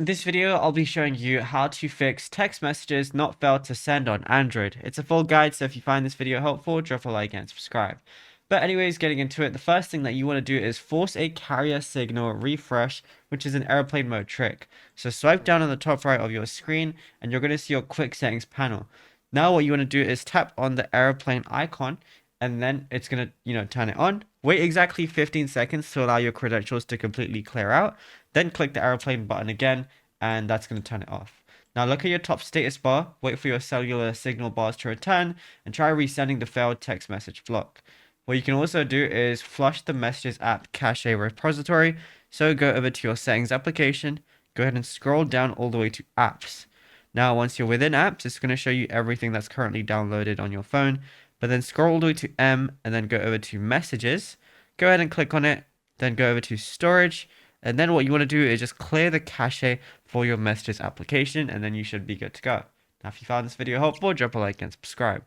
In this video, I'll be showing you how to fix text messages not failed to send on Android. It's a full guide, so if you find this video helpful, drop a like and subscribe. But anyways, getting into it, the first thing that you want to do is force a carrier signal refresh, which is an airplane mode trick. So swipe down on the top right of your screen, and you're going to see your quick settings panel. Now what you want to do is tap on the airplane icon, and then it's going to, turn it on. Wait exactly 15 seconds to allow your credentials to completely clear out. Then click the airplane button again, and that's going to turn it off. Now look at your top status bar, wait for your cellular signal bars to return, and try resending the failed text message block. What you can also do is flush the Messages app cache repository. So go over to your settings application, go ahead and scroll down all the way to apps. Now once you're within apps, it's going to show you everything that's currently downloaded on your phone. But then scroll all the way to M and then go over to messages. Go ahead and click on it, then go over to storage. And then what you want to do is just clear the cache for your messages application, and then you should be good to go. Now, if you found this video helpful, drop a like and subscribe.